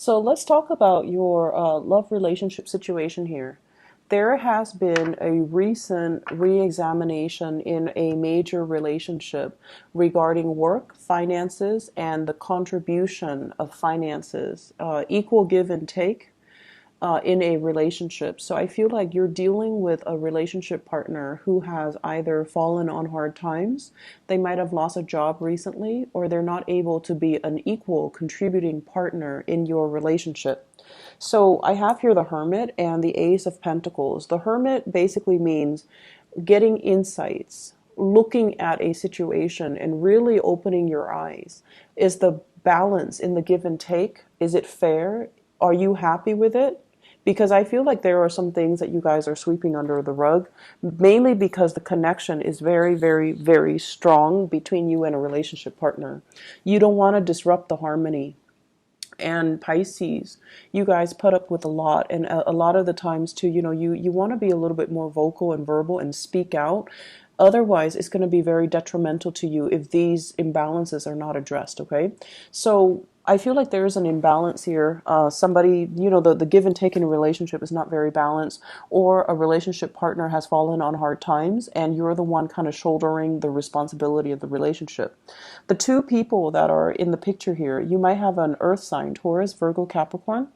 So let's talk about your love relationship situation here. There has been a recent re-examination in a major relationship regarding work, finances, and the contribution of finances, equal give and take in a relationship. So I feel like you're dealing with a relationship partner who has either fallen on hard times, they might have lost a job recently, or they're not able to be an equal contributing partner in your relationship. So I have here the Hermit and the Ace of Pentacles. The Hermit basically means getting insights, looking at a situation and really opening your eyes. Is the balance in the give and take? Is it fair? Are you happy with it? Because I feel like there are some things that you guys are sweeping under the rug, mainly because the connection is very, very, very strong between you and a relationship partner. You don't want to disrupt the harmony. And Pisces, you guys put up with a lot, and a lot of the times too, you want to be a little bit more vocal and verbal and speak out. Otherwise, it's going to be very detrimental to you if these imbalances are not addressed, okay? So I feel like there's an imbalance here. Somebody, the give and take in a relationship is not very balanced, or a relationship partner has fallen on hard times and you're the one kind of shouldering the responsibility of the relationship. The two people that are in the picture here, you might have an earth sign, Taurus, Virgo, Capricorn,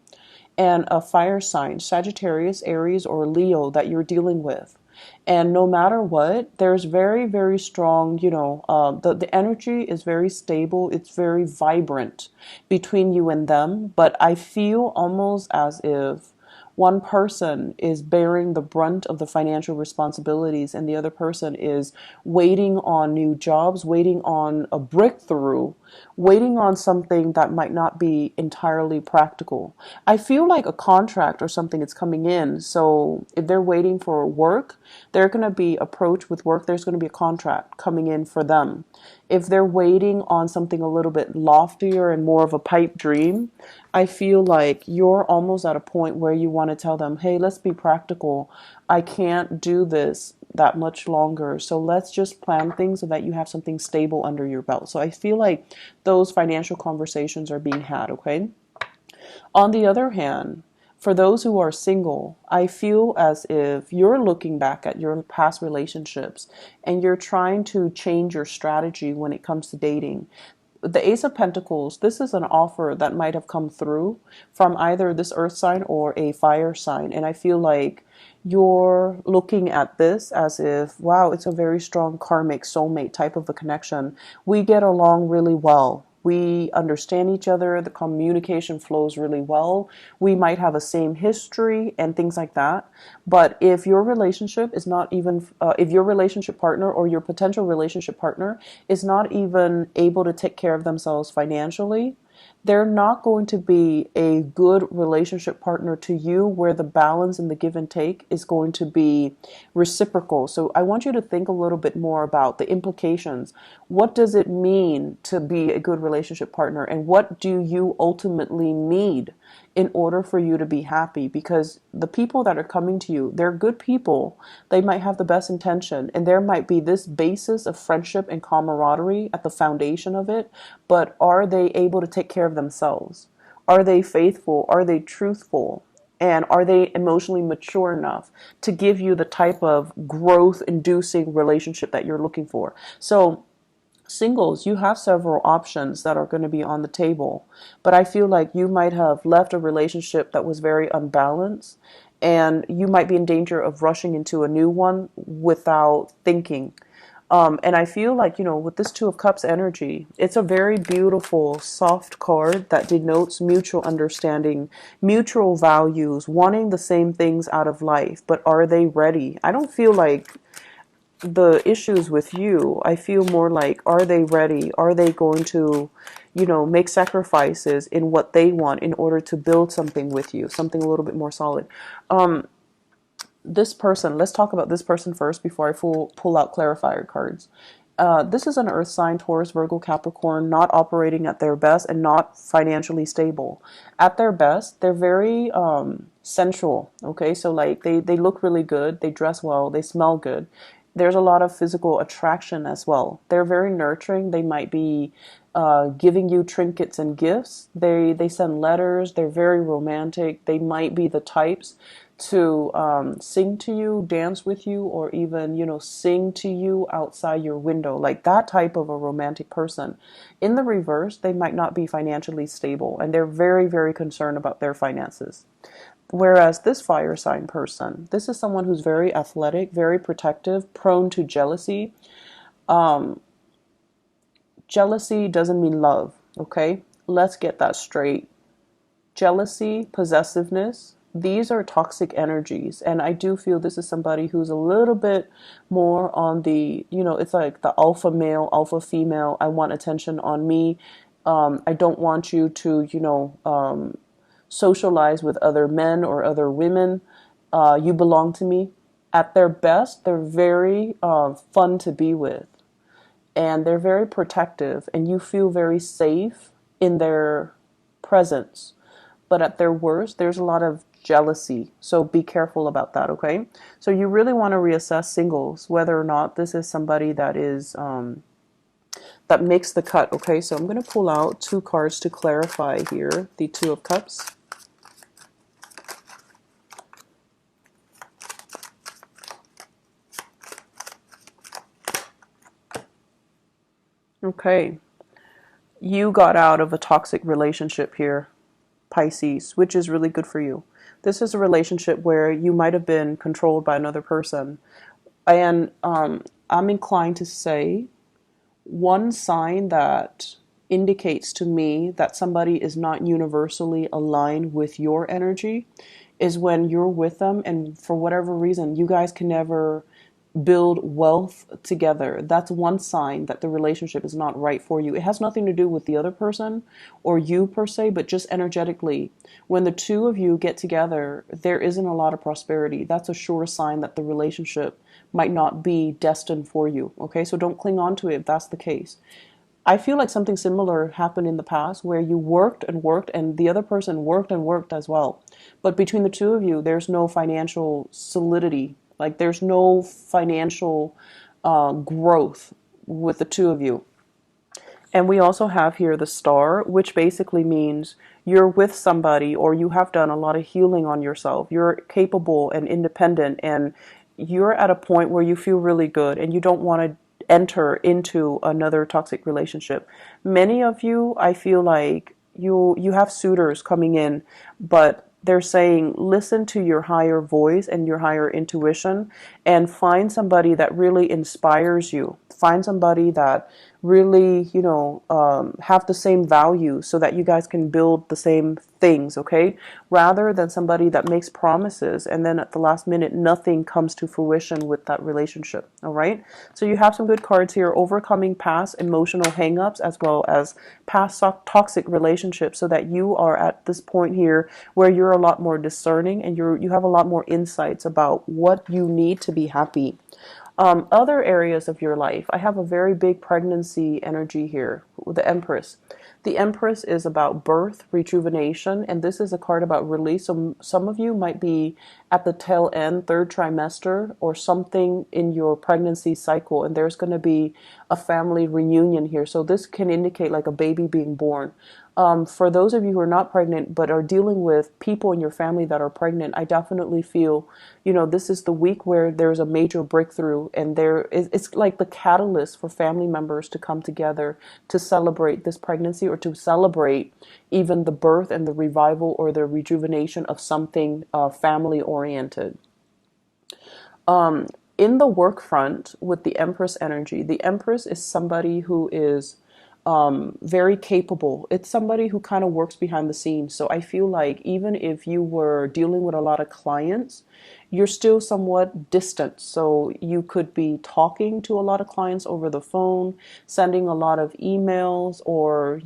and a fire sign, Sagittarius, Aries, or Leo that you're dealing with. And no matter what, there's very, very strong, the energy is very stable. It's very vibrant between you and them. But I feel almost as if one person is bearing the brunt of the financial responsibilities and the other person is waiting on new jobs, waiting on a breakthrough, waiting on something that might not be entirely practical. I feel like a contract or something is coming in. So if they're waiting for work, they're going to be approached with work. There's going to be a contract coming in for them. If they're waiting on something a little bit loftier and more of a pipe dream, I feel like you're almost at a point where you want to tell them, hey, let's be practical. I can't do this that much longer. So let's just plan things so that you have something stable under your belt. So I feel like those financial conversations are being had, okay? On the other hand, for those who are single, I feel as if you're looking back at your past relationships and you're trying to change your strategy when it comes to dating. The Ace of Pentacles, this is an offer that might have come through from either this earth sign or a fire sign. And I feel like you're looking at this as if, wow, it's a very strong karmic soulmate type of a connection. We get along really well. We understand each other. The communication flows really well. We might have a same history and things like that. But if your relationship is not even, if your relationship partner or your potential relationship partner is not even able to take care of themselves financially, they're not going to be a good relationship partner to you where the balance and the give and take is going to be reciprocal. So I want you to think a little bit more about the implications. What does it mean to be a good relationship partner, and what do you ultimately need in order for you to be happy? Because the people that are coming to you, they're good people. They might have the best intention, and there might be this basis of friendship and camaraderie at the foundation of it, but are they able to take care of themselves? Are they faithful? Are they truthful? And are they emotionally mature enough to give you the type of growth inducing relationship that you're looking for? So singles, you have several options that are going to be on the table, but I feel like you might have left a relationship that was very unbalanced, and you might be in danger of rushing into a new one without thinking. And I feel like, with this Two of Cups energy, it's a very beautiful, soft card that denotes mutual understanding, mutual values, wanting the same things out of life, but are they ready? I don't feel like the issues with you. I feel more like, are they ready? Are they going to, make sacrifices in what they want in order to build something with you, something a little bit more solid? This person, let's talk about this person first before I pull out clarifier cards. This is an earth sign, Taurus, Virgo, Capricorn, not operating at their best and not financially stable. At their best, they're very sensual, okay? So like they look really good, they dress well, they smell good. There's a lot of physical attraction as well. They're very nurturing. They might be giving you trinkets and gifts. They send letters. They're very romantic. They might be the types to sing to you, dance with you, or even, sing to you outside your window. Like that type of a romantic person. In the reverse, they might not be financially stable, and they're very, very concerned about their finances. Whereas this fire sign person, this is someone who's very athletic, very protective, prone to jealousy. Um, Jealousy doesn't mean love, okay? Let's get that straight. Jealousy, possessiveness, these are toxic energies. And I do feel this is somebody who's a little bit more on the, it's like the alpha male, alpha female. I want attention on me. I don't want you to, socialize with other men or other women. You belong to me. At their best, they're very fun to be with, and they're very protective, and you feel very safe in their presence. But at their worst, there's a lot of jealousy. So be careful about that, okay? So you really want to reassess singles, whether or not this is somebody that is that makes the cut, okay? So I'm going to pull out two cards to clarify here. The Two of Cups. Okay, you got out of a toxic relationship here, Pisces, which is really good for you. This is a relationship where you might have been controlled by another person. And I'm inclined to say one sign that indicates to me that somebody is not universally aligned with your energy is when you're with them and for whatever reason you guys can never build wealth together. That's one sign that the relationship is not right for you. It has nothing to do with the other person or you per se, but just energetically. When the two of you get together, there isn't a lot of prosperity. That's a sure sign that the relationship might not be destined for you. Okay, so don't cling on to it if that's the case. I feel like something similar happened in the past where you worked and worked and the other person worked and worked as well. But between the two of you, there's no financial solidity. Like there's no financial growth with the two of you. And we also have here the Star, which basically means you're with somebody or you have done a lot of healing on yourself. You're capable and independent, and you're at a point where you feel really good and you don't want to enter into another toxic relationship. Many of you, I feel like you have suitors coming in, but they're saying listen to your higher voice and your higher intuition and find somebody that really inspires you. Find somebody that really, have the same values so that you guys can build the same things, okay? Rather than somebody that makes promises and then at the last minute nothing comes to fruition with that relationship, all right? So you have some good cards here, overcoming past emotional hangups as well as past toxic relationships, so that you are at this point here where you're a lot more discerning and you have a lot more insights about what you need to be happy. Other areas of your life, I have a very big pregnancy energy here with the Empress. The Empress is about birth, rejuvenation, and this is a card about release. So some of you might be at the tail end, third trimester, or something in your pregnancy cycle, and there's going to be a family reunion here. So this can indicate like a baby being born. For those of you who are not pregnant but are dealing with people in your family that are pregnant, I definitely feel, this is the week where there's a major breakthrough, and it's like the catalyst for family members to come together to celebrate this pregnancy or to celebrate even the birth and the revival or the rejuvenation of something family oriented. In the work front with the Empress energy, the Empress is somebody who is very capable. It's somebody who kind of works behind the scenes. So I feel like even if you were dealing with a lot of clients, you're still somewhat distant. So you could be talking to a lot of clients over the phone, sending a lot of emails, or,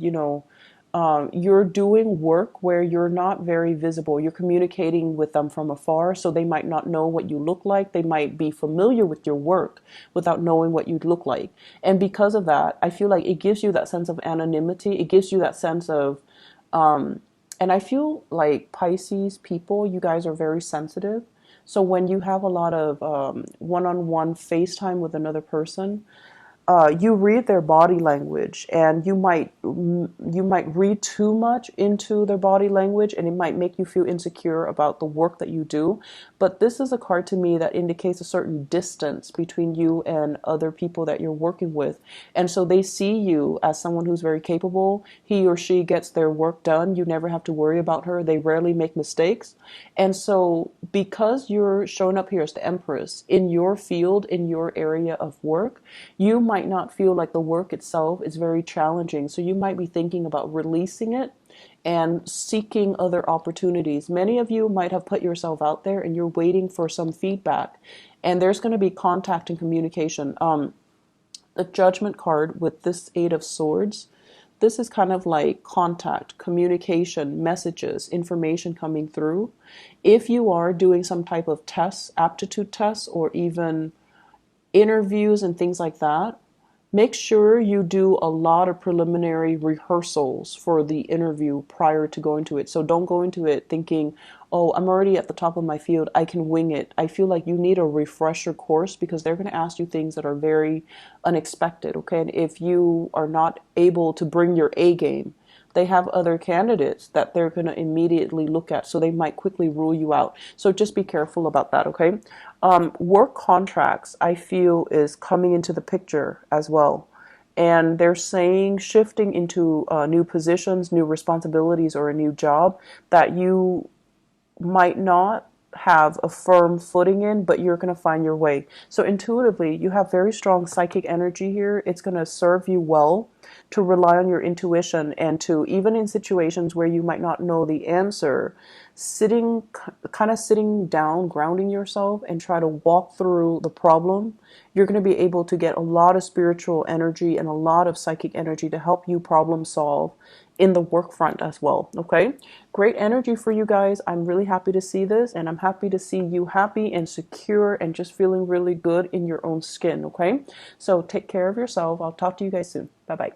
you're doing work where you're not very visible. You're communicating with them from afar, so they might not know what you look like. They might be familiar with your work without knowing what you look like. And because of that, I feel like it gives you that sense of anonymity. It gives you that sense of, and I feel like Pisces people, you guys are very sensitive. So when you have a lot of one-on-one FaceTime with another person, you read their body language, and you might read too much into their body language, and it might make you feel insecure about the work that you do. But this is a card to me that indicates a certain distance between you and other people that you're working with, and so they see you as someone who's very capable. He or she gets their work done. You never have to worry about her. They rarely make mistakes. And so because you're showing up here as the Empress in your field, in your area of work, you might not feel like the work itself is very challenging. So you might be thinking about releasing it and seeking other opportunities. Many of you might have put yourself out there and you're waiting for some feedback. And there's going to be contact and communication. The Judgment card with this Eight of Swords, this is kind of like contact, communication, messages, information coming through. If you are doing some type of tests, aptitude tests, or even interviews and things like that, make sure you do a lot of preliminary rehearsals for the interview prior to going to it. So don't go into it thinking, oh, I'm already at the top of my field, I can wing it. I feel like you need a refresher course because they're going to ask you things that are very unexpected, okay? And if you are not able to bring your A game, they have other candidates that they're going to immediately look at, so they might quickly rule you out. So just be careful about that, okay? Work contracts, I feel, is coming into the picture as well. And they're saying shifting into new positions, new responsibilities, or a new job that you might not have a firm footing in, but you're going to find your way. So intuitively, you have very strong psychic energy here. It's going to serve you well to rely on your intuition, and to, even in situations where you might not know the answer, sitting down, grounding yourself, and try to walk through the problem. You're going to be able to get a lot of spiritual energy and a lot of psychic energy to help you problem solve in the work front as well. Okay, great energy for you guys. I'm really happy to see this, and I'm happy to see you happy and secure and just feeling really good in your own skin. Okay, so take care of yourself. I'll talk to you guys soon. Bye bye.